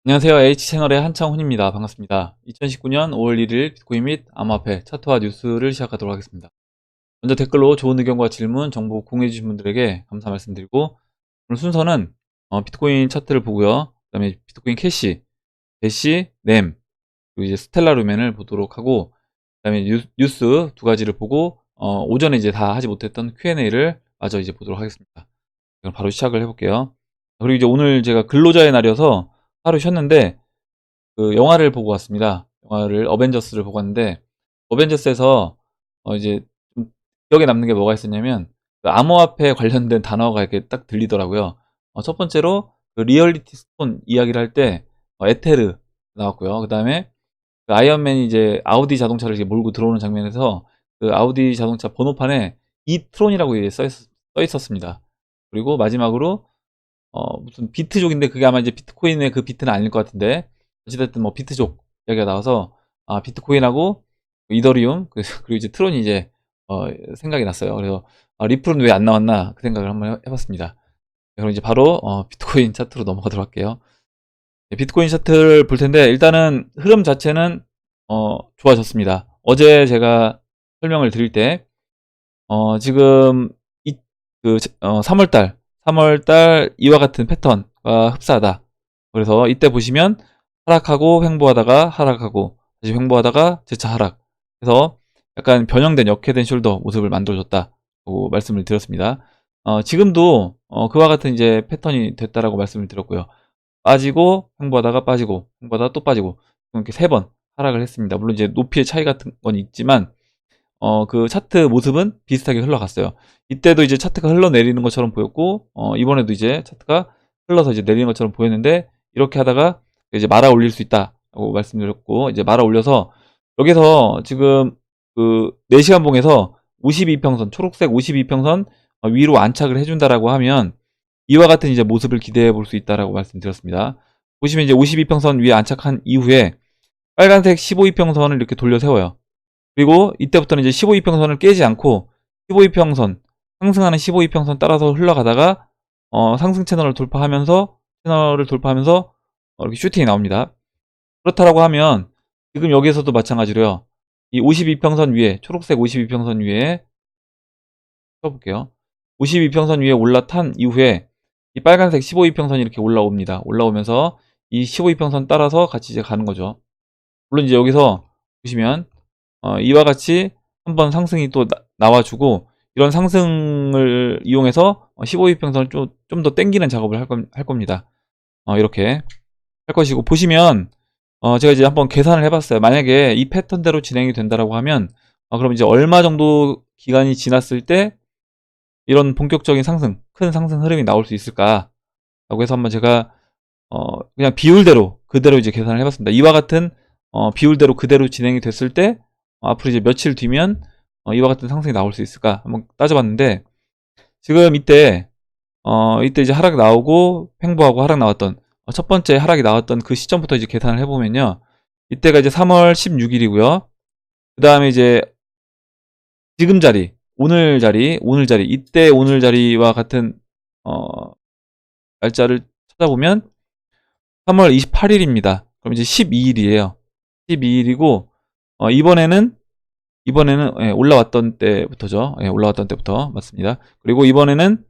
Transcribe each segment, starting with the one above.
안녕하세요. H채널의 한창훈입니다. 반갑습니다. 2019년 5월 1일 비트코인 및 암호화폐 차트와 뉴스를 시작하도록 하겠습니다. 먼저 댓글로 좋은 의견과 질문, 정보 공유해주신 분들에게 감사 말씀드리고, 오늘 순서는 비트코인 차트를 보고요. 그 다음에 비트코인 캐시, 대시, 램, 그리고 이제 스텔라 루멘을 보도록 하고, 그 다음에 뉴스 두 가지를 보고, 오전에 이제 다 하지 못했던 Q&A를 마저 이제 보도록 하겠습니다. 그럼 바로 시작을 해볼게요. 그리고 이제 오늘 제가 근로자의 날이어서 하루 쉬었는데, 그 영화를 보고 왔습니다. 영화를 어벤져스를 보고 왔는데, 어벤져스에서 이제 좀 기억에 남는 게 뭐가 있었냐면, 그 암호화폐 관련된 단어가 이렇게 딱 들리더라고요. 첫 번째로 그 리얼리티 스톤 이야기를 할 때 에테르 나왔고요. 그 다음에 그 아이언맨이 이제 아우디 자동차를 이렇게 몰고 들어오는 장면에서 그 아우디 자동차 번호판에 이트론이라고 써 있었습니다. 그리고 마지막으로 무슨 비트족인데 그게 아마 이제 비트코인의 그 비트는 아닐 것 같은데, 어찌됐든 뭐 비트족 이야기가 나와서 비트코인하고 이더리움 그리고 이제 트론이 이제 생각이 났어요. 그래서 리플은 왜 안 나왔나 그 생각을 한번 해봤습니다. 그럼 이제 바로 비트코인 차트로 넘어가도록 할게요. 네, 비트코인 차트를 볼 텐데, 일단은 흐름 자체는 좋아졌습니다. 어제 제가 설명을 드릴 때 지금 그 3월달 이와 같은 패턴과 흡사하다. 그래서 이때 보시면 하락하고 횡보하다가 하락하고 다시 횡보하다가 재차 하락. 그래서 약간 변형된 역회된 숄더 모습을 만들어줬다고 말씀을 드렸습니다. 지금도 그와 같은 이제 패턴이 됐다라고 말씀을 드렸고요. 빠지고 횡보하다가 빠지고 횡보하다가 또 빠지고 이렇게 3번 하락을 했습니다. 물론 이제 높이의 차이 같은 건 있지만 그 차트 모습은 비슷하게 흘러갔어요. 이때도 이제 차트가 흘러내리는 것처럼 보였고, 이번에도 이제 차트가 흘러서 이제 내리는 것처럼 보였는데, 이렇게 하다가 이제 말아 올릴 수 있다고 말씀드렸고, 이제 말아 올려서, 여기서 지금 그 4시간 봉에서 52평선, 초록색 52평선 위로 안착을 해준다라고 하면, 이와 같은 이제 모습을 기대해 볼 수 있다라고 말씀드렸습니다. 보시면 이제 52평선 위에 안착한 이후에 빨간색 15이평선을 이렇게 돌려 세워요. 그리고 이때부터는 이제 15이평선을 깨지 않고 15이평선, 상승하는 15이평선 따라서 흘러가다가 상승 채널을 돌파하면서 이렇게 슈팅이 나옵니다. 그렇다라고 하면 지금 여기에서도 마찬가지로요. 이 52평선 위에, 초록색 52평선 위에 쳐볼게요. 52평선 위에 올라탄 이후에 이 빨간색 15이평선이 이렇게 올라옵니다. 올라오면서 이 15이평선 따라서 같이 이제 가는 거죠. 물론 이제 여기서 보시면 이와 같이 한번 상승이 또 나와주고, 이런 상승을 이용해서 15이평선을 좀 더 땡기는 작업을 할 겁니다. 이렇게 할 것이고, 보시면 제가 이제 한번 계산을 해봤어요. 만약에 이 패턴대로 진행이 된다라고 하면 그럼 이제 얼마 정도 기간이 지났을 때 이런 본격적인 상승, 큰 상승 흐름이 나올 수 있을까 라고 해서 한번 제가 그냥 비율대로 그대로 이제 계산을 해봤습니다. 이와 같은 비율대로 그대로 진행이 됐을 때 앞으로 이제 며칠 뒤면 이와 같은 상승이 나올 수 있을까 한번 따져봤는데, 지금 이때 이제 하락 나오고 횡보하고 하락 나왔던 첫 번째 하락이 나왔던 그 시점부터 이제 계산을 해보면요, 이때가 이제 3월 16일이고요. 그 다음에 이제 지금 자리, 오늘 자리 이때 오늘 자리와 같은 날짜를 찾아보면 3월 28일입니다. 그럼 이제 12일이에요. 12일이고 이번에는 예, 올라왔던 때부터죠. 예, 올라왔던 때부터 맞습니다. 그리고 이번에는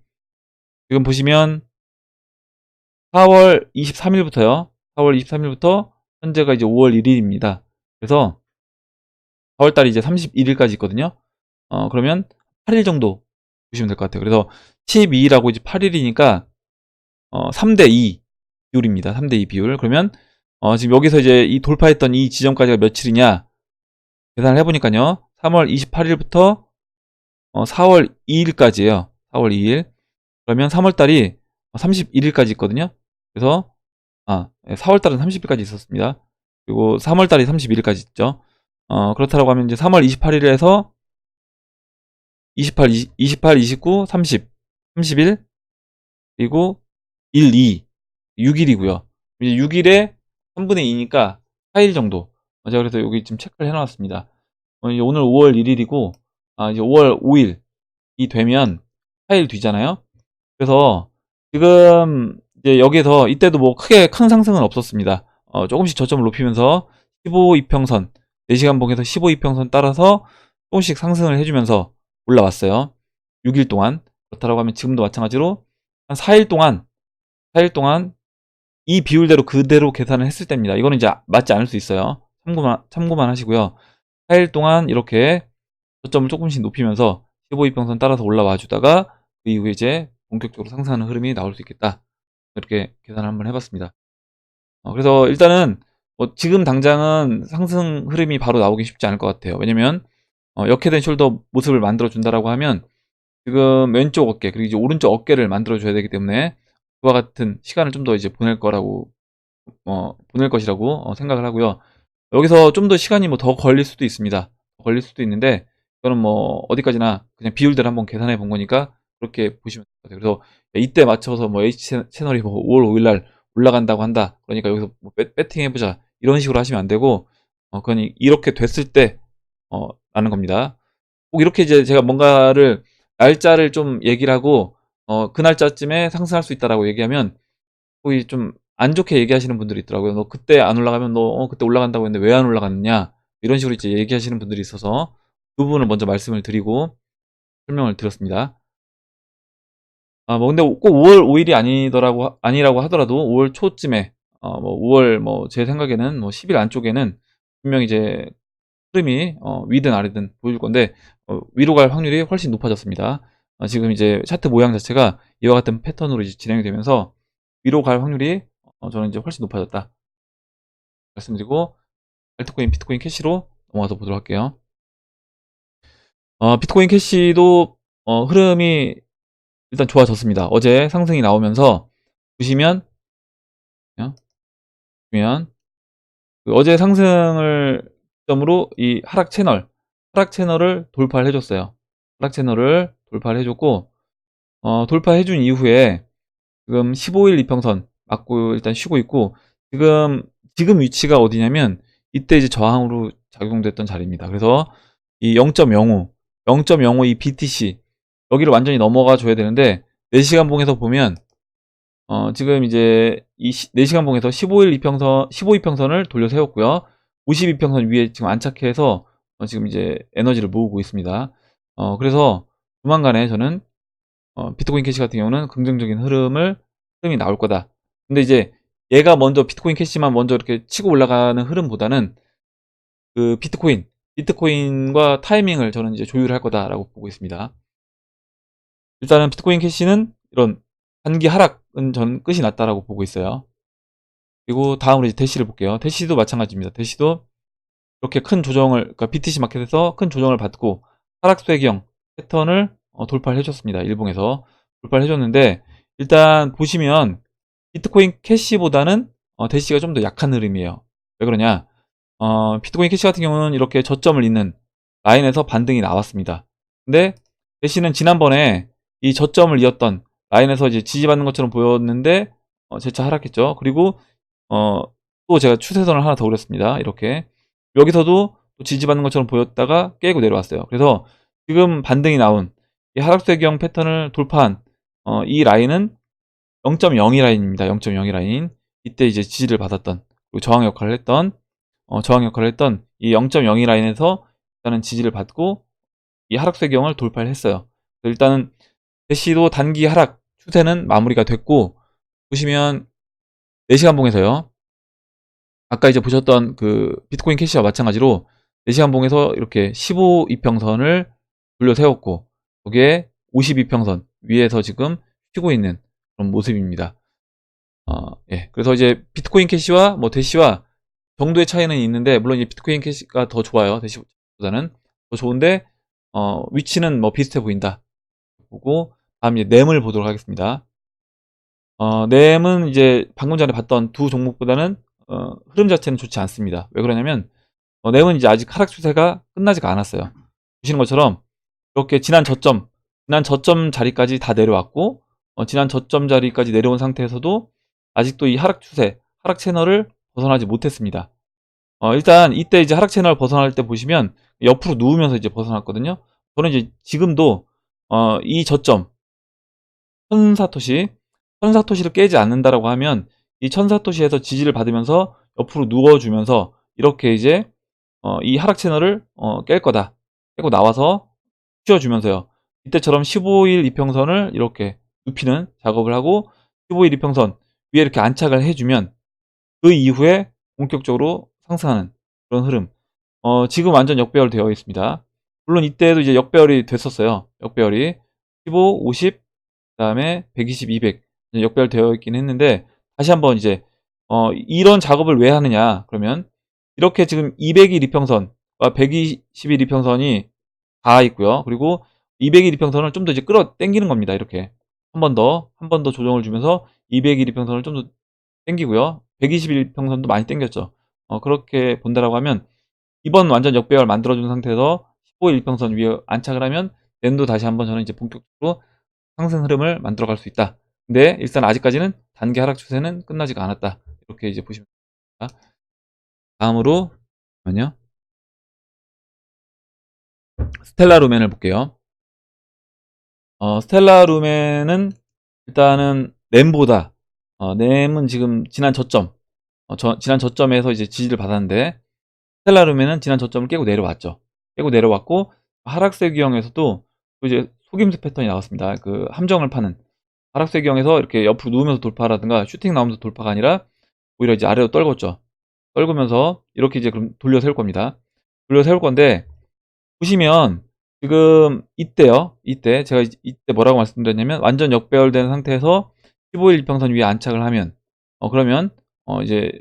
지금 보시면 4월 23일부터요. 4월 23일부터 현재가 이제 5월 1일입니다. 그래서 4월달이 이제 31일까지 있거든요. 그러면 8일 정도 보시면 될 것 같아요. 그래서 12일하고 이제 8일이니까 3대2 비율입니다. 3대2 비율. 그러면 지금 여기서 이제 이 돌파했던 이 지점까지가 며칠이냐 계산을 해보니까요. 3월 28일부터 4월 2일까지예요. 4월 2일. 그러면 3월달이 31일까지 있거든요. 그래서 4월달은 30일까지 있었습니다. 그리고 3월달이 31일까지 있죠. 그렇다고 하면 이제 3월 28일에서 28, 29, 30, 30일, 그리고 1, 2, 6일이고요. 이제 6일에 3분의 2니까 4일 정도. 제가 그래서 여기 지금 체크를 해놨습니다. 이제 오늘 5월 1일이고, 이제 5월 5일이 되면 4일 뒤잖아요. 그래서 지금 이제 여기에서 이때도 뭐 크게 큰 상승은 없었습니다. 조금씩 저점을 높이면서 15이평선, 4시간 봉에서 15이평선 따라서 조금씩 상승을 해주면서 올라왔어요. 6일 동안. 그렇다고 하면 지금도 마찬가지로 한 4일 동안 이 비율대로 그대로 계산을 했을 때입니다. 이거는 이제 맞지 않을 수 있어요. 참고만 하시고요. 4일 동안 이렇게 저점을 조금씩 높이면서 15이평선 따라서 올라와 주다가 그 이후에 이제 본격적으로 상승하는 흐름이 나올 수 있겠다. 이렇게 계산을 한번 해봤습니다. 그래서 일단은 뭐 지금 당장은 상승 흐름이 바로 나오기 쉽지 않을 것 같아요. 왜냐면 역헤드 앤 숄더 모습을 만들어 준다라고 하면 지금 왼쪽 어깨 그리고 이제 오른쪽 어깨를 만들어 줘야 되기 때문에 그와 같은 시간을 좀 더 이제 보낼 것이라고 생각을 하고요. 여기서 좀 더 시간이 뭐 더 걸릴 수도 있습니다. 걸릴 수도 있는데 이거는 뭐 어디까지나 그냥 비율대로 한번 계산해 본 거니까 그렇게 보시면 될 것 같아요. 그래서 이때 맞춰서 뭐 H 채널이 뭐 5월 5일 날 올라간다고 한다. 그러니까 여기서 뭐 배팅 해보자. 이런 식으로 하시면 안 되고 그건 이렇게 됐을 때 라는 겁니다. 꼭 이렇게 이제 제가 뭔가를 날짜를 좀 얘기를 하고 그 날짜쯤에 상승할 수 있다라고 얘기하면 거의 좀 안 좋게 얘기하시는 분들이 있더라고요. 너 그때 안 올라가면 너 그때 올라간다고 했는데 왜 안 올라갔느냐 이런 식으로 이제 얘기하시는 분들이 있어서 그 부분을 먼저 말씀을 드리고 설명을 드렸습니다. 뭐 근데 꼭 5월 5일이 아니라고 하더라도 5월 초쯤에 뭐 5월 뭐 제 생각에는 뭐 10일 안쪽에는 분명히 이제 흐름이 위든 아래든 보여줄 건데 위로 갈 확률이 훨씬 높아졌습니다. 지금 이제 차트 모양 자체가 이와 같은 패턴으로 이제 진행이 되면서 위로 갈 확률이 저는 이제 훨씬 높아졌다 말씀드리고 알트코인, 비트코인 캐시로 넘어가서 보도록 할게요. 비트코인 캐시도 흐름이 일단 좋아졌습니다. 어제 상승이 나오면서 보시면 그 어제 상승을 기점으로 이 하락 채널을 돌파를 해줬어요. 하락 채널을 돌파를 해줬고 돌파해준 이후에 지금 15일 이평선 맞고 일단 쉬고 있고 지금 위치가 어디냐면 이때 이제 저항으로 작용됐던 자리입니다. 그래서 이 0.05 이 BTC 여기를 완전히 넘어가 줘야 되는데 4시간 봉에서 보면 지금 이제 이 4시간 봉에서 15이평선을 돌려 세웠고요. 52평선 위에 지금 안착해서 지금 이제 에너지를 모으고 있습니다. 그래서 조만간에 저는 비트코인 캐시 같은 경우는 긍정적인 흐름이 나올 거다. 근데 이제 얘가 먼저 비트코인 캐시만 먼저 이렇게 치고 올라가는 흐름보다는 그 비트코인과 타이밍을 저는 이제 조율할 거다라고 보고 있습니다. 일단은 비트코인 캐시는 이런 단기 하락은 전 끝이 났다라고 보고 있어요. 그리고 다음으로 이제 대시를 볼게요. 대시도 마찬가지입니다. 대시도 이렇게 큰 조정을, 그러니까 BTC 마켓에서 큰 조정을 받고 하락수혜경 패턴을 돌파를 해줬습니다. 일봉에서 돌파를 해줬는데 일단 보시면 비트코인 캐시보다는 대시가 좀 더 약한 흐름이에요. 왜 그러냐? 비트코인 캐시 같은 경우는 이렇게 저점을 잇는 라인에서 반등이 나왔습니다. 근데 대시는 지난번에 이 저점을 이었던 라인에서 이제 지지받는 것처럼 보였는데 재차 하락했죠. 그리고 또 제가 추세선을 하나 더 그렸습니다. 이렇게 여기서도 지지받는 것처럼 보였다가 깨고 내려왔어요. 그래서 지금 반등이 나온 이 하락세경 패턴을 돌파한 이 라인은 0.02 라인입니다. 0.02 라인. 이때 이제 지지를 받았던 그리고 저항 역할을 했던 이 0.02 라인에서 일단은 지지를 받고 이 하락세경을 돌파를 했어요. 일단은 대시도 단기 하락 추세는 마무리가 됐고 보시면 4시간 봉에서요. 아까 이제 보셨던 그 비트코인 캐시와 마찬가지로 4시간 봉에서 이렇게 15이평선을 돌려 세웠고 거기에 52평선 위에서 지금 쉬고 있는 그런 모습입니다. 예. 그래서 이제 비트코인 캐시와 뭐 대시와 정도의 차이는 있는데 물론 이제 비트코인 캐시가 더 좋아요. 대시보다는 더 좋은데 위치는 뭐 비슷해 보인다. 보고 다음 이제 램을 보도록 하겠습니다. 램은 이제 방금 전에 봤던 두 종목보다는 흐름 자체는 좋지 않습니다. 왜 그러냐면 램은 이제 아직 하락 추세가 끝나지가 않았어요. 보시는 것처럼 이렇게 지난 저점 자리까지 다 내려왔고 지난 저점 자리까지 내려온 상태에서도 아직도 이 하락 채널을 벗어나지 못했습니다. 일단 이때 이제 하락 채널 벗어날 때 보시면 옆으로 누우면서 이제 벗어났거든요. 저는 이제 지금도 이 저점 1000사토시 1000사토시를 깨지 않는다라고 하면 이 1000사토시에서 지지를 받으면서 옆으로 누워주면서 이렇게 이제 이 하락 채널을 깰 거다. 깨고 나와서 씌워주면서요. 이때처럼 15일 이평선을 이렇게 눕히는 작업을 하고 15일 이평선 위에 이렇게 안착을 해주면 그 이후에 본격적으로 상승하는 그런 흐름. 지금 완전 역배열 되어 있습니다. 물론 이때도 이제 역배열이 됐었어요. 역배열이 15, 50, 그 다음에 120, 200 역배열 되어 있긴 했는데 다시 한번 이제 이런 작업을 왜 하느냐 그러면 이렇게 지금 200일 이평선과 120일 이평선이 닿아 있고요. 그리고 200일 이평선을 좀 더 이제 끌어 당기는 겁니다. 이렇게 한 번 더 조정을 주면서 200일 이평선을 좀 더 당기고요. 120일 이평선도 많이 당겼죠. 그렇게 본다라고 하면 이번 완전 역배열 만들어준 상태에서 15일 이평선 위에 안착을 하면 낸도 다시 한번 저는 이제 본격적으로 상승 흐름을 만들어갈 수 있다. 근데 일단 아직까지는 단기 하락 추세는 끝나지가 않았다. 이렇게 이제 보시면 됩니다. 다음으로 잠깐만요. 스텔라 루멘을 볼게요. 스텔라 루멘은 일단은 램보다 램은 지금 지난 저점 지난 저점에서 이제 지지를 받았는데 스텔라 루멘은 지난 저점을 깨고 내려왔죠. 깨고 내려왔고 하락세 규형에서도 또 이제 속임수 패턴이 나왔습니다. 그 함정을 파는 하락세 규형에서 이렇게 옆으로 누우면서 돌파라든가 슈팅 나오면서 돌파가 아니라 오히려 이제 아래로 떨궜죠. 떨구면서 이렇게 이제 그럼 돌려 세울 겁니다. 돌려 세울 건데 보시면 지금 이때요. 이때 제가 이때 뭐라고 말씀드렸냐면 완전 역배열된 상태에서 15일 이평선 위에 안착을 하면 그러면 이제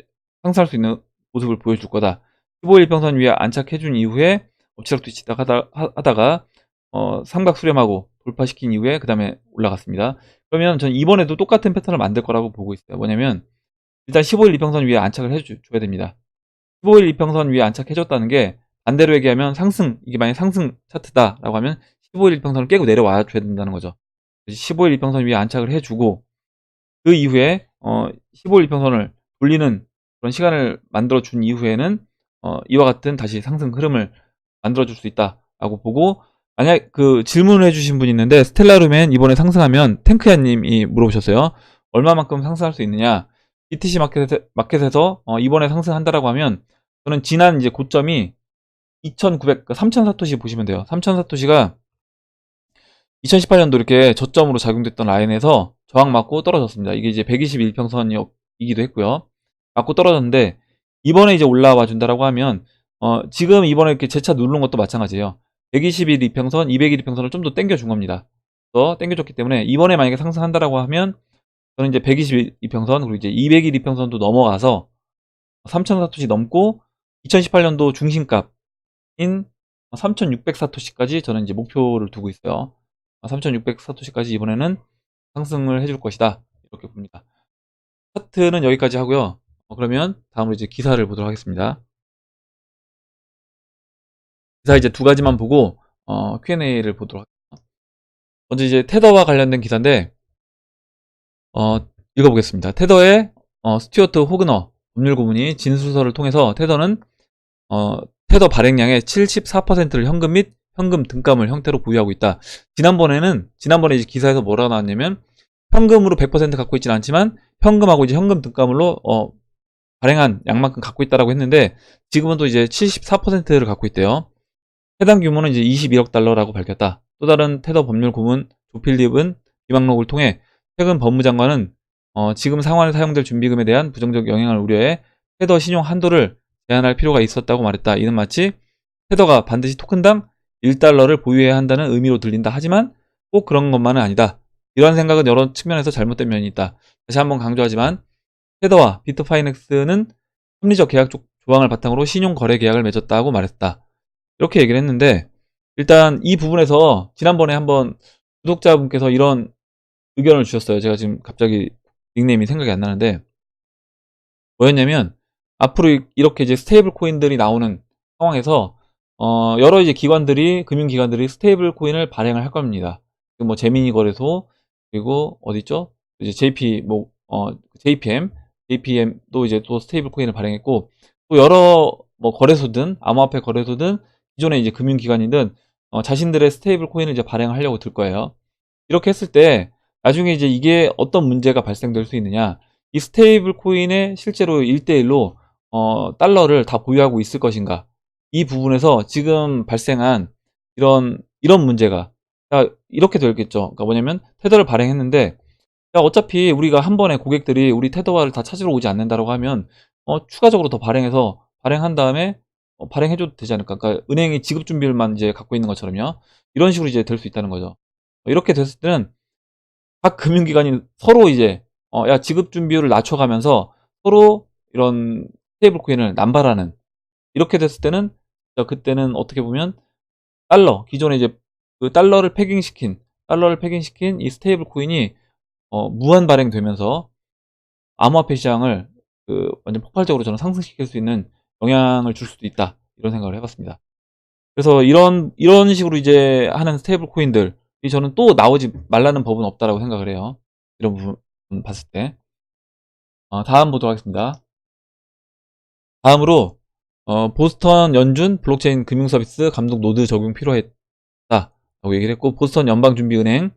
상승할 수 있는 모습을 보여줄 거다. 15일 이평선 위에 안착해준 이후에 엎치락 뒤치락 하다가 삼각 수렴하고 돌파시킨 이후에 그 다음에 올라갔습니다. 그러면 전 이번에도 똑같은 패턴을 만들 거라고 보고 있어요. 뭐냐면 일단 15일 이평선 위에 안착을 해줘야 됩니다. 15일 이평선 위에 안착해줬다는 게 반대로 얘기하면 상승, 이게 만약 상승 차트다라고 하면 15일 이평선을 깨고 내려와야 줘야 된다는 거죠. 15일 이평선 위에 안착을 해주고 그 이후에 15일 이평선을 돌리는 그런 시간을 만들어 준 이후에는 이와 같은 다시 상승 흐름을 만들어 줄 수 있다라고 보고 만약 그 질문을 해주신 분이 있는데 스텔라루멘 이번에 상승하면 탱크야님이 물어보셨어요. 얼마만큼 상승할 수 있느냐? BTC 마켓에서 이번에 상승한다라고 하면 저는 지난 이제 고점이 2,900, 3,000사토시 보시면 돼요. 3,000사토시가 2018년도 이렇게 저점으로 작용됐던 라인에서 저항 맞고 떨어졌습니다. 이게 이제 121평선이기도 했고요. 맞고 떨어졌는데 이번에 이제 올라와 준다라고 하면 지금 이번에 이렇게 재차 누른 것도 마찬가지예요. 121 이평선, 201 이평선을 좀 더 당겨준 겁니다. 더 당겨줬기 때문에 이번에 만약에 상승한다라고 하면 저는 이제 121 이평선 그리고 이제 201 이평선도 넘어가서 3,000사토시 넘고 2018년도 중심값인 3,600사토시까지 저는 이제 목표를 두고 있어요. 3,600사토시까지 이번에는 상승을 해줄 것이다. 이렇게 봅니다. 차트는 여기까지 하고요. 그러면 다음으로 이제 기사를 보도록 하겠습니다. 기사 이제 두 가지만 보고 Q&A를 보도록 하겠습니다. 먼저 이제 테더와 관련된 기사인데 읽어보겠습니다. 테더의 스튜어트 호그너 법률 고문이 진술서를 통해서 테더는 테더 발행량의 74%를 현금 및 현금 등감을 형태로 보유하고 있다. 지난번에 이제 기사에서 뭐라고 나왔냐면 현금으로 100% 갖고 있지는 않지만 현금하고 이제 현금 등감으로 발행한 양만큼 갖고 있다라고 했는데 지금은 또 이제 74%를 갖고 있대요. 해당 규모는 이제 21억 달러라고 밝혔다. 또 다른 테더 법률 고문 조필립은 비방록을 통해 최근 법무장관은 지금 상황에 사용될 준비금에 대한 부정적 영향을 우려해 테더 신용 한도를 제한할 필요가 있었다고 말했다. 이는 마치 테더가 반드시 토큰당 1달러를 보유해야 한다는 의미로 들린다. 하지만 꼭 그런 것만은 아니다. 이러한 생각은 여러 측면에서 잘못된 면이 있다. 다시 한번 강조하지만 테더와 비트파이넥스는 합리적 계약 조항을 바탕으로 신용거래 계약을 맺었다고 말했다. 이렇게 얘기를 했는데 일단 이 부분에서 지난번에 한번 구독자분께서 이런 의견을 주셨어요. 제가 지금 갑자기 닉네임이 생각이 안 나는데 뭐였냐면 앞으로 이렇게 이제 스테이블 코인들이 나오는 상황에서 여러 이제 금융기관들이 스테이블 코인을 발행을 할 겁니다. 뭐 제미니 거래소 그리고 어디죠? 이제 JPM도 이제 또 스테이블 코인을 발행했고 또 여러 뭐 거래소든 암호화폐 거래소든 기존의 이제 금융기관이든 자신들의 스테이블 코인을 이제 발행하려고 들 거예요. 이렇게 했을 때 나중에 이제 이게 어떤 문제가 발생될 수 있느냐. 이 스테이블 코인에 실제로 1대1로 달러를 다 보유하고 있을 것인가. 이 부분에서 지금 발생한 이런 문제가 이렇게 되겠죠. 그러니까 뭐냐면 테더를 발행했는데 어차피 우리가 한 번에 고객들이 우리 테더화를 다 찾으러 오지 않는다라고 하면 추가적으로 더 발행한 다음에 발행해줘도 되지 않을까. 그러니까 은행이 지급 준비율만 이제 갖고 있는 것처럼요. 이런 식으로 이제 될 수 있다는 거죠. 이렇게 됐을 때는 각 금융기관이 서로 이제 야 지급 준비율을 낮춰가면서 서로 이런 스테이블 코인을 남발하는, 이렇게 됐을 때는 그때는 어떻게 보면 기존에 이제 그 달러를 패깅시킨 이 스테이블 코인이 무한 발행되면서 암호화폐 시장을 완전 폭발적으로 저는 상승시킬 수 있는 영향을 줄 수도 있다, 이런 생각을 해봤습니다. 그래서 이런 식으로 이제 하는 스테이블 코인들이 저는 또 나오지 말라는 법은 없다라고 생각을 해요. 이런 부분 봤을 때. 다음 보도록 하겠습니다. 다음으로 보스턴 연준 블록체인 금융서비스 감독 노드 적용 필요했다라고 얘기를 했고, 보스턴 연방준비은행이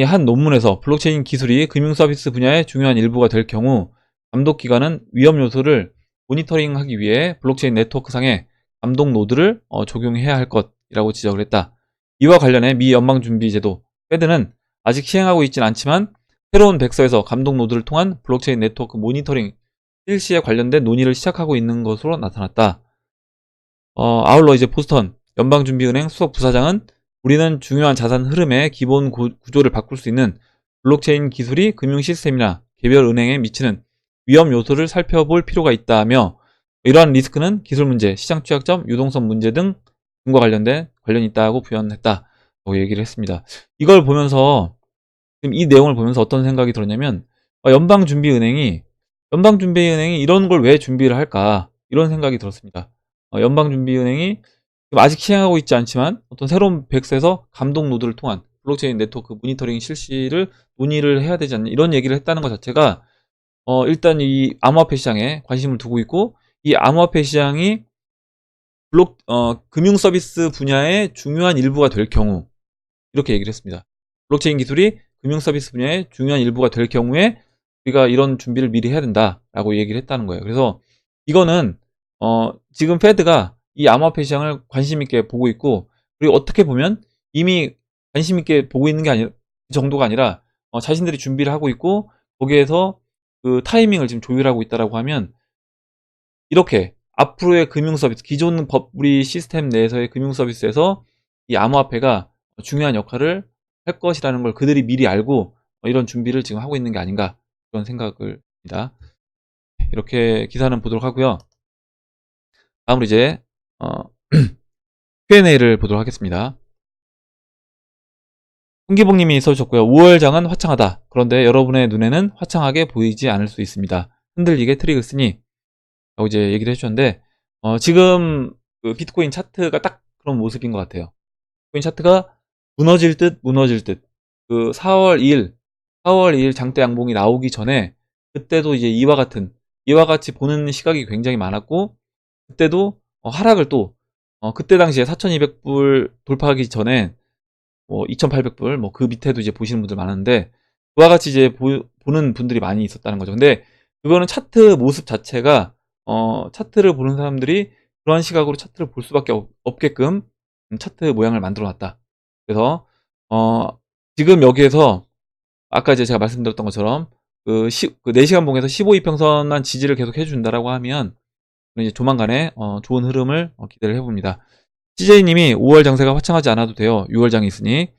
한 논문에서 블록체인 기술이 금융서비스 분야의 중요한 일부가 될 경우 감독기관은 위험 요소를 모니터링하기 위해 블록체인 네트워크상의 감독 노드를 적용해야 할 것이라고 지적을 했다. 이와 관련해 미 연방준비제도 페드는 아직 시행하고 있지는 않지만 새로운 백서에서 감독 노드를 통한 블록체인 네트워크 모니터링 실시에 관련된 논의를 시작하고 있는 것으로 나타났다. 아울러 이제 보스턴 연방준비은행 수석 부사장은 우리는 중요한 자산 흐름의 기본 구조를 바꿀 수 있는 블록체인 기술이 금융 시스템이나 개별 은행에 미치는 위험 요소를 살펴볼 필요가 있다며, 이러한 리스크는 기술 문제, 시장 취약점, 유동성 문제 등과 관련이 있다고 부연했다고 얘기를 했습니다. 이걸 보면서, 지금 이 내용을 보면서 어떤 생각이 들었냐면, 연방준비은행이 이런 걸 왜 준비를 할까, 이런 생각이 들었습니다. 연방준비은행이 아직 시행하고 있지 않지만 어떤 새로운 백서에서 감독 노드를 통한 블록체인 네트워크 모니터링 실시를 논의를 해야 되지 않냐, 이런 얘기를 했다는 것 자체가 일단 이 암호화폐 시장에 관심을 두고 있고, 이 암호화폐 시장이 금융 서비스 분야의 중요한 일부가 될 경우, 이렇게 얘기를 했습니다. 블록체인 기술이 금융 서비스 분야의 중요한 일부가 될 경우에 우리가 이런 준비를 미리 해야 된다라고 얘기를 했다는 거예요. 그래서 이거는 지금 페드가 이 암호화폐 시장을 관심 있게 보고 있고, 그리고 어떻게 보면 이미 관심 있게 보고 있는 게 아니라 그 정도가 아니라 자신들이 준비를 하고 있고, 거기에서 그 타이밍을 지금 조율하고 있다라고 하면, 이렇게 앞으로의 금융 서비스, 기존 우리 시스템 내에서의 금융 서비스에서 이 암호화폐가 중요한 역할을 할 것이라는 걸 그들이 미리 알고 이런 준비를 지금 하고 있는 게 아닌가, 그런 생각을 합니다. 이렇게 기사는 보도록 하고요. 다음으로 이제 Q&A를 보도록 하겠습니다. 홍기봉님이 써주셨고요. 5월장은 화창하다. 그런데 여러분의 눈에는 화창하게 보이지 않을 수 있습니다. 흔들리게 트릭을 쓰니 라고 이제 얘기를 해주셨는데, 지금 그 비트코인 차트가 딱 그런 모습인 것 같아요. 비트코인 차트가 무너질 듯 그 4월 2일 장대 양봉이 나오기 전에, 그때도 이제 이와 같이 보는 시각이 굉장히 많았고, 그때도 하락을 또 그때 당시에 4,200불 돌파하기 전에 2,800불 그 밑에도 이제 보시는 분들 많은데, 그와 같이 이제 보는 분들이 많이 있었다는 거죠. 근데 그거는 차트 모습 자체가 차트를 보는 사람들이 그런 시각으로 차트를 볼 수밖에 없게끔 차트 모양을 만들어 놨다. 그래서 지금 여기에서 아까 이제 제가 말씀드렸던 것처럼 그 4시간 봉에서 15이평선만 지지를 계속 해준다라고 하면 이제 조만간에 좋은 흐름을 기대를 해봅니다. CJ님이 5월 장세가 화창하지 않아도 돼요. 6월 장이 있으니.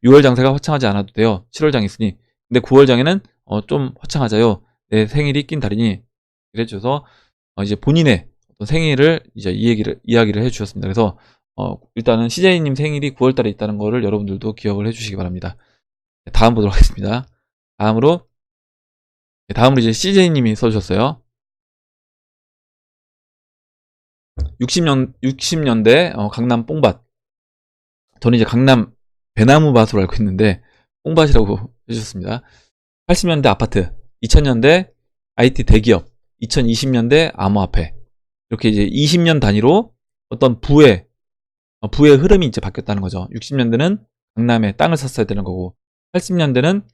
6월 장세가 화창하지 않아도 돼요. 7월 장이 있으니. 근데 9월 장에는 좀 화창하자요. 내 생일이 낀 달이니. 이래줘서 이제 본인의 어떤 생일을 이제 이야기를 해주셨습니다. 그래서 일단은 CJ님 생일이 9월달에 있다는 거를 여러분들도 기억을 해주시기 바랍니다. 다음 보도록 하겠습니다. 다음으로 이제 CJ님이 써주셨어요. 60년대 강남 뽕밭. 저는 이제 강남 배나무밭으로 알고 있는데 뽕밭이라고 해주셨습니다. 80년대 아파트, 2000년대 IT 대기업, 2020년대 암호화폐. 이렇게 이제 20년 단위로 어떤 부의 흐름이 이제 바뀌었다는 거죠. 60년대는 강남에 땅을 샀어야 되는 거고, 80년대는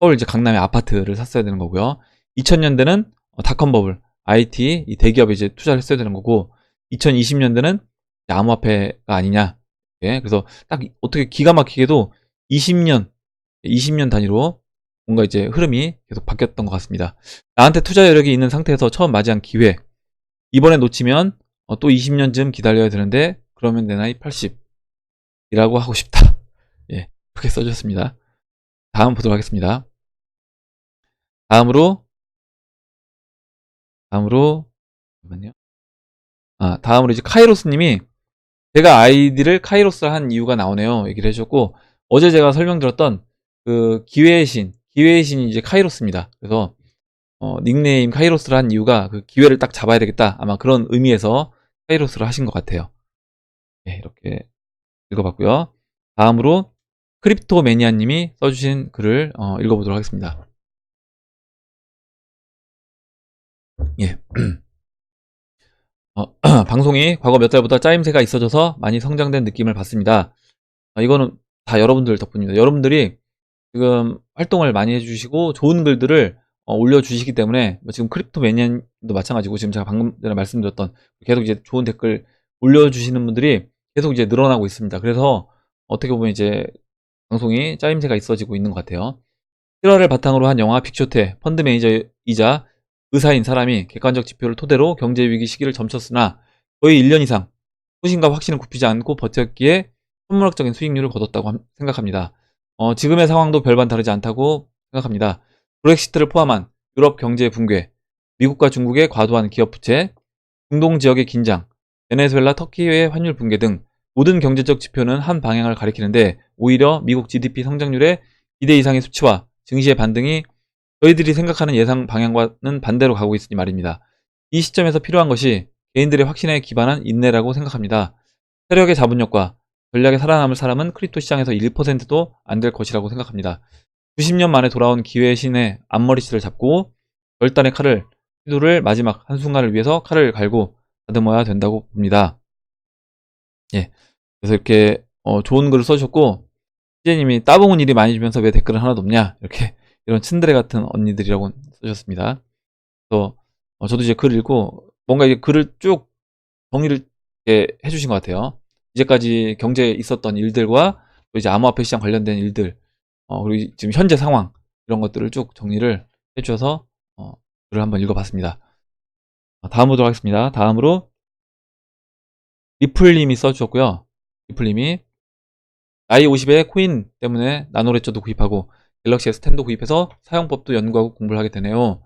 서울 이제 강남에 아파트를 샀어야 되는 거고요. 2000년대는 닷컴 버블, IT, 이 대기업에 이제 투자를 했어야 되는 거고, 2020년대는 암호화폐가 아니냐. 예, 그래서 딱 어떻게 기가 막히게도 20년 단위로 뭔가 이제 흐름이 계속 바뀌었던 것 같습니다. 나한테 투자 여력이 있는 상태에서 처음 맞이한 기회, 이번에 놓치면 또 20년쯤 기다려야 되는데 그러면 내 나이 80이라고 하고 싶다. 예, 그렇게 써줬습니다. 다음 보도록 하겠습니다. 다음으로 잠깐만요. 다음으로 이제 카이로스님이 제가 아이디를 카이로스 한 이유가 나오네요. 얘기를 해주셨고, 어제 제가 설명드렸던 그 기회의 신이 이제 카이로스입니다. 그래서 닉네임 카이로스를 한 이유가 그 기회를 딱 잡아야 되겠다. 아마 그런 의미에서 카이로스를 하신 것 같아요. 네, 이렇게 읽어봤고요. 다음으로 크립토 매니아님이 써주신 글을 읽어보도록 하겠습니다. 예. 방송이 과거 몇 달보다 짜임새가 있어져서 많이 성장된 느낌을 받습니다. 이거는 다 여러분들 덕분입니다. 여러분들이 지금 활동을 많이 해주시고 좋은 글들을 올려주시기 때문에 지금 크립토 매니아도 마찬가지고 지금 제가 방금 전에 말씀드렸던 계속 이제 좋은 댓글 올려주시는 분들이 계속 이제 늘어나고 있습니다. 그래서 어떻게 보면 이제 방송이 짜임새가 있어지고 있는 것 같아요. 실화를 바탕으로 한 영화 빅쇼트의 펀드 매니저이자 의사인 사람이 객관적 지표를 토대로 경제위기 시기를 점쳤으나 거의 1년 이상 소신과 확신을 굽히지 않고 버텼기에 천문학적인 수익률을 거뒀다고 생각합니다. 지금의 상황도 별반 다르지 않다고 생각합니다. 브렉시트를 포함한 유럽 경제 붕괴, 미국과 중국의 과도한 기업 부채, 중동 지역의 긴장, 베네수엘라 터키의 환율 붕괴 등 모든 경제적 지표는 한 방향을 가리키는데 오히려 미국 GDP 성장률의 기대 이상의 수치와 증시의 반등이 저희들이 생각하는 예상 방향과는 반대로 가고 있으니 말입니다. 이 시점에서 필요한 것이 개인들의 확신에 기반한 인내라고 생각합니다. 세력의 자본력과 전략에 살아남을 사람은 크립토 시장에서 1%도 안 될 것이라고 생각합니다. 90년 만에 돌아온 기회의 신의 앞머리씨를 잡고 결단의 칼을 시도를 마지막 한순간을 위해서 칼을 갈고 다듬어야 된다고 봅니다. 예, 그래서 이렇게 좋은 글을 써주셨고, 시제님이 따봉은 일이 많이 주면서 왜 댓글은 하나도 없냐, 이렇게 이런 츤드레 같은 언니들이라고 쓰셨습니다. 그래서 저도 이제 글을 읽고 뭔가 이제 글을 쭉 정리를 해주신 것 같아요. 이제까지 경제에 있었던 일들과 또 이제 암호화폐 시장 관련된 일들, 그리고 지금 현재 상황 이런 것들을 쭉 정리를 해주셔서 글을 한번 읽어봤습니다. 다음 보도록 하겠습니다. 다음으로 리플님이 써주셨고요. 리플님이 나이 50에 코인 때문에 나노레저도 구입하고 갤럭시 S10도 구입해서 사용법도 연구하고 공부를 하게 되네요.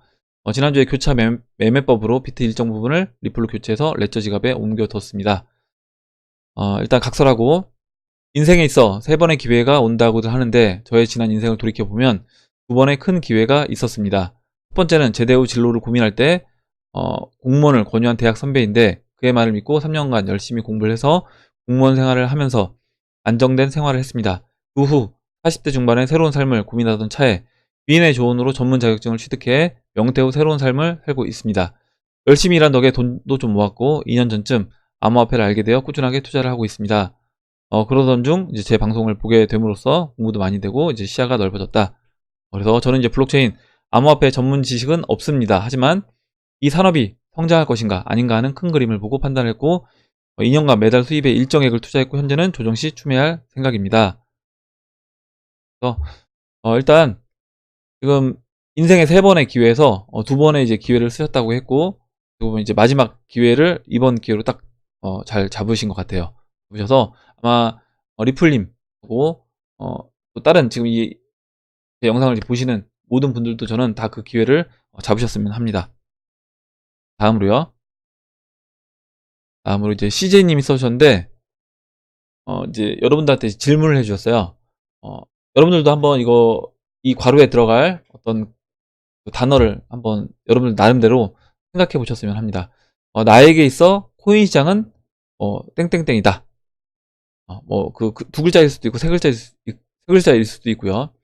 지난주에 교차 매매법으로 비트 일정 부분을 리플로 교체해서 레저 지갑에 옮겨뒀습니다. 일단 각설하고 인생에 있어 3번의 기회가 온다고들 하는데 저의 지난 인생을 돌이켜보면 2번의 큰 기회가 있었습니다. 첫 번째는 제대 후 진로를 고민할 때 공무원을 권유한 대학 선배인데 그의 말을 믿고 3년간 열심히 공부를 해서 공무원 생활을 하면서 안정된 생활을 했습니다. 그 후 40대 중반에 새로운 삶을 고민하던 차에 위인의 조언으로 전문 자격증을 취득해 명퇴 후 새로운 삶을 살고 있습니다. 열심히 일한 덕에 돈도 좀 모았고 2년 전쯤 암호화폐를 알게 되어 꾸준하게 투자를 하고 있습니다. 그러던 중 이제 제 방송을 보게 됨으로써 공부도 많이 되고 이제 시야가 넓어졌다. 그래서 저는 이제 블록체인 암호화폐 전문 지식은 없습니다. 하지만 이 산업이 성장할 것인가 아닌가 하는 큰 그림을 보고 판단했고 2년간 매달 수입의 일정액을 투자했고 현재는 조정시 추매할 생각입니다. 그래서 일단 지금 인생의 3번의 기회에서 2번의 이제 기회를 쓰셨다고 했고 그리고 이제 마지막 기회를 이번 기회로 딱 잘 잡으신 것 같아요. 보셔서 아마 리플님하고 또 다른 지금 이 영상을 보시는 모든 분들도 저는 다 그 기회를 잡으셨으면 합니다. 다음으로 이제 CJ님이 써주셨는데 이제 여러분들한테 질문을 해주셨어요. 여러분들도 한번 이 괄호에 들어갈 어떤 그 단어를 한번 여러분들 나름대로 생각해 보셨으면 합니다. 나에게 있어 코인 시장은 땡땡땡이다. 두 글자일 수도 있고 세 글자일 수도 있고요.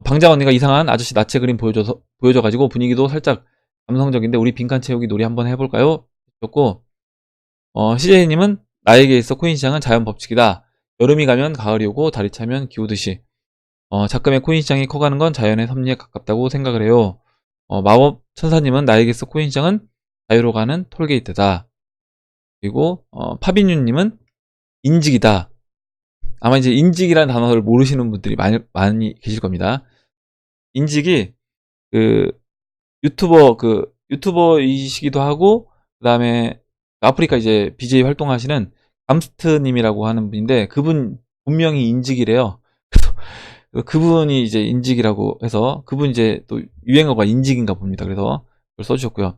방장 언니가 이상한 아저씨 나체 그림 보여줘가지고 분위기도 살짝 감성적인데 우리 빈칸 채우기 놀이 한번 해볼까요? 줬고 CJ님은 나에게 있어 코인 시장은 자연 법칙이다. 여름이 가면 가을이 오고 달이 차면 기 오듯이 작금의 코인 시장이 커가는 건 자연의 섭리에 가깝다고 생각을 해요. 마법 천사님은 나에게서 코인 시장은 자유로 가는 톨게이트다. 그리고 파비뉴님은 인직이다. 아마 이제 인직이라는 단어를 모르시는 분들이 많이 계실 겁니다. 인직이 그 유튜버이시기도 하고, 그 다음에 아프리카 이제 BJ 활동하시는 감스트님이라고 하는 분인데, 그분 분명히 인직이래요. 그래서 그분이 이제 인직이라고 해서, 그분 이제 또 유행어가 인직인가 봅니다. 그래서 그걸 써주셨고요.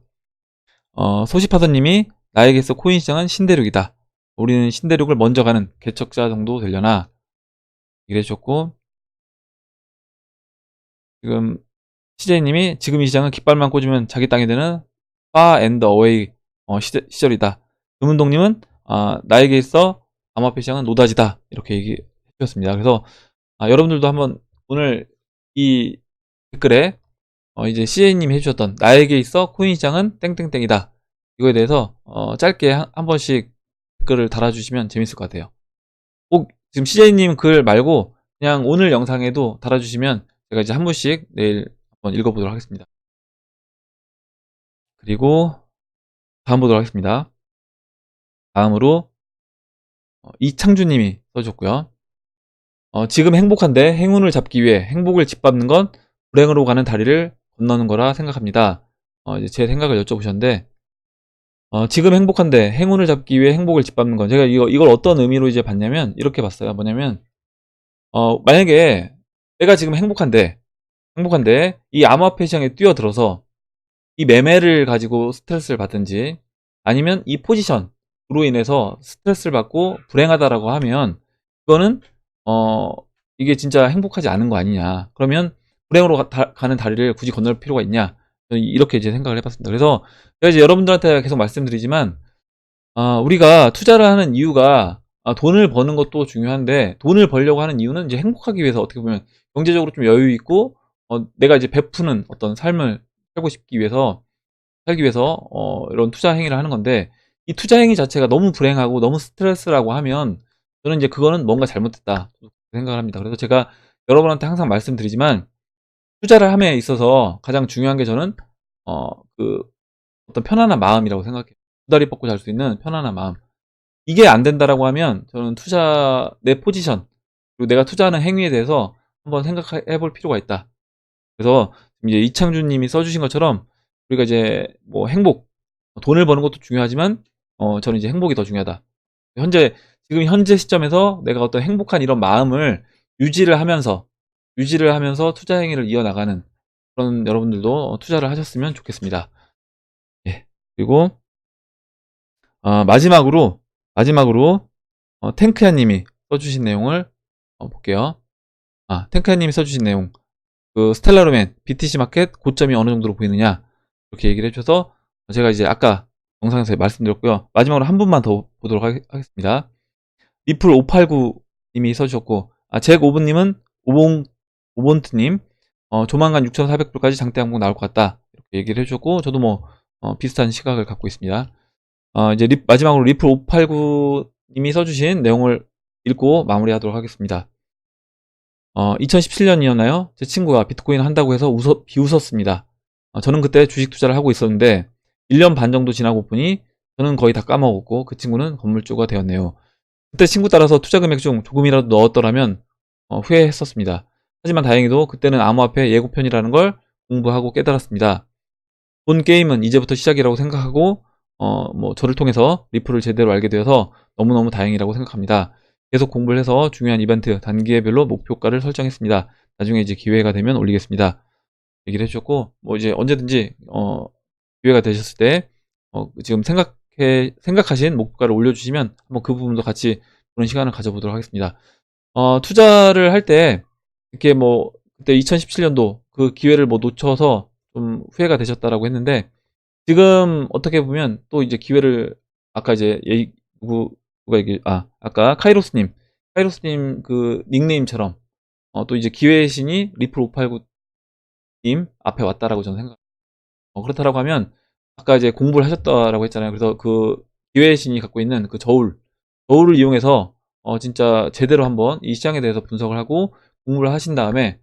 소시파더님이 나에게서 코인 시장은 신대륙이다. 우리는 신대륙을 먼저 가는 개척자 정도 되려나? 이래 주셨고, 지금 CJ님이 지금 이 시장은 깃발만 꽂으면 자기 땅이 되는 far and away 시절이다. 금운동님은 나에게 있어 암호화폐 시장은 노다지다. 이렇게 얘기해 주셨습니다. 그래서 여러분들도 한번 오늘 이 댓글에 이제 CJ님이 해주셨던 나에게 있어 코인 시장은 땡땡땡이다. 이거에 대해서 짧게 한 번씩 댓글을 달아주시면 재밌을 것 같아요. 꼭 지금 CJ님 글 말고 그냥 오늘 영상에도 달아주시면 제가 이제 한 분씩 내일 한번 읽어보도록 하겠습니다. 그리고 다음 보도록 하겠습니다. 다음으로 이창주님이 써줬고요. 지금 행복한데 행운을 잡기 위해 행복을 짓밟는 건 불행으로 가는 다리를 건너는 거라 생각합니다. 이제 제 생각을 여쭤보셨는데, 지금 행복한데 행운을 잡기 위해 행복을 짓밟는 건, 제가 이걸 어떤 의미로 이제 봤냐면 이렇게 봤어요. 뭐냐면 만약에 내가 지금 행복한데 이 암호화폐 시장에 뛰어들어서 이 매매를 가지고 스트레스를 받든지, 아니면 이 포지션으로 인해서 스트레스를 받고 불행하다라고 하면, 그거는 이게 진짜 행복하지 않은 거 아니냐. 그러면 불행으로 가는 다리를 굳이 건널 필요가 있냐. 저는 이렇게 이제 생각을 해봤습니다. 그래서 제가 이제 여러분들한테 계속 말씀드리지만, 우리가 투자를 하는 이유가 돈을 버는 것도 중요한데, 돈을 벌려고 하는 이유는 이제 행복하기 위해서, 어떻게 보면 경제적으로 좀 여유 있고 내가 이제 베푸는 어떤 삶을 살고 싶기 위해서, 살기 위해서 이런 투자 행위를 하는 건데, 이 투자 행위 자체가 너무 불행하고 너무 스트레스라고 하면 저는 이제 그거는 뭔가 잘못됐다 생각을 합니다. 그래서 제가 여러분한테 항상 말씀드리지만, 투자를 함에 있어서 가장 중요한 게 저는 그 어떤 편안한 마음이라고 생각해요. 두 다리 뻗고 잘 수 있는 편안한 마음. 이게 안 된다라고 하면 저는 내 포지션, 그리고 내가 투자하는 행위에 대해서 한번 생각해 볼 필요가 있다. 그래서 이제 이창준님이 써주신 것처럼, 우리가 이제 뭐 행복, 돈을 버는 것도 중요하지만 저는 이제 행복이 더 중요하다. 지금 현재 시점에서 내가 어떤 행복한 이런 마음을 유지를 하면서 투자 행위를 이어나가는 그런 여러분들도 투자를 하셨으면 좋겠습니다. 예. 그리고 마지막으로 탱크야님이 써주신 내용을 볼게요. 탱크야님이 써주신 내용, 그 스텔라로맨 BTC 마켓 고점이 어느 정도로 보이느냐, 이렇게 얘기를 해줘서 제가 이제 아까 영상에서 말씀드렸고요. 마지막으로 한 분만 더 보도록 하겠습니다. 리플 589님이 써주셨고, 잭5분님은 오본트님 조만간 6,400불까지 장대 항목 나올 것 같다, 이렇게 얘기를 해주셨고, 저도 뭐 비슷한 시각을 갖고 있습니다. 이제 마지막으로 리플 589님이 써주신 내용을 읽고 마무리하도록 하겠습니다. 2017년이었나요? 제 친구가 비트코인 한다고 해서 비웃었습니다. 저는 그때 주식 투자를 하고 있었는데 1년 반 정도 지나고 보니 저는 거의 다 까먹었고 그 친구는 건물주가 되었네요. 그때 친구 따라서 투자 금액 중 조금이라도 넣었더라면 후회했었습니다. 하지만 다행히도 그때는 암호화폐 예고편이라는 걸 공부하고 깨달았습니다. 본 게임은 이제부터 시작이라고 생각하고 뭐 저를 통해서 리플을 제대로 알게 되어서 너무너무 다행이라고 생각합니다. 계속 공부를 해서 중요한 이벤트 단기별로 목표가를 설정했습니다. 나중에 이제 기회가 되면 올리겠습니다. 얘기를 해주셨고, 뭐 이제 언제든지 기회가 되셨을 때 지금 생각하신 목표가를 올려주시면 한번 그 부분도 같이 보는 시간을 가져보도록 하겠습니다. 투자를 할 때 이렇게 뭐 그때 2017년도 그 기회를 뭐 놓쳐서 좀 후회가 되셨다라고 했는데, 지금 어떻게 보면 또 이제 기회를, 아까 이제 누가 얘기, 아까 카이로스님 그 닉네임처럼 또 이제 기회의 신이 리플 589님 앞에 왔다라고 저는 생각. 그렇다라고 하면, 아까 이제 공부를 하셨다라고 했잖아요. 그래서 그 기회의 신이 갖고 있는 그 저울을 이용해서 진짜 제대로 한번 이 시장에 대해서 분석을 하고 공부를 하신 다음에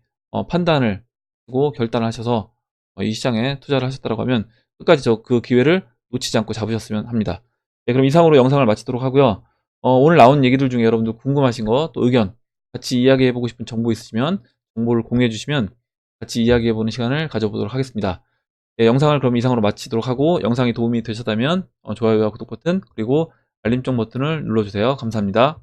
판단을 하고 결단을 하셔서 이 시장에 투자를 하셨다고 하면 끝까지 그 기회를 놓치지 않고 잡으셨으면 합니다. 네, 그럼 이상으로 영상을 마치도록 하고요. 오늘 나온 얘기들 중에 여러분들 궁금하신 거 또 의견 같이 이야기해보고 싶은 정보 있으시면 정보를 공유해 주시면 같이 이야기해보는 시간을 가져보도록 하겠습니다. 네, 영상을 그럼 이상으로 마치도록 하고 영상이 도움이 되셨다면 좋아요와 구독 버튼 그리고 알림종 버튼을 눌러주세요. 감사합니다.